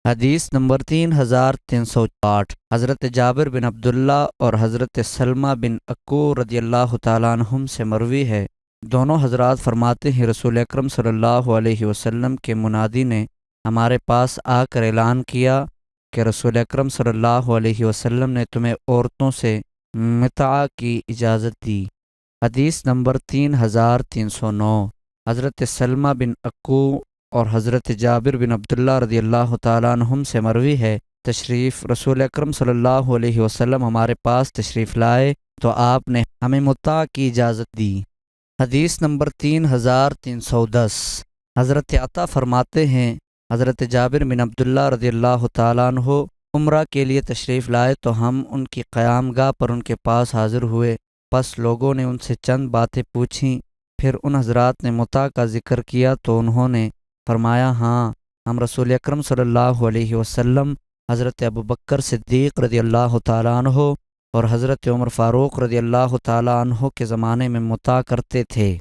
حدیث نمبر 3308، حضرت جابر بن عبداللہ اور حضرت سلمہ بن اکو رضی اللہ تعالیٰ عنہم سے مروی ہے، دونوں حضرات فرماتے ہیں رسول اکرم صلی اللہ علیہ وسلم کے منادی نے ہمارے پاس آ کر اعلان کیا کہ رسول اکرم صلی اللہ علیہ وسلم نے تمہیں عورتوں سے متع کی اجازت دی۔ حدیث نمبر 3309، حضرت سلمہ بن اکو اور حضرت جابر بن عبداللہ رضی اللہ تعالیٰ عنہم سے مروی ہے، تشریف رسول اکرم صلی اللہ علیہ وسلم ہمارے پاس تشریف لائے تو آپ نے ہمیں متع کی اجازت دی۔ حدیث نمبر 3310، حضرت عطا فرماتے ہیں حضرت جابر بن عبداللہ رضی اللہ تعالیٰ عنہ عمرہ کے لیے تشریف لائے تو ہم ان کی قیام گاہ پر ان کے پاس حاضر ہوئے، پس لوگوں نے ان سے چند باتیں پوچھیں، پھر ان حضرات نے متع کا ذکر کیا تو انہوں نے فرمایا ہاں، ہم رسول اکرم صلی اللہ علیہ وسلم، حضرت ابوبکر صدیق رضی اللہ تعالیٰ عنہ اور حضرت عمر فاروق رضی اللہ تعالیٰ عنہ کے زمانے میں متع کرتے تھے۔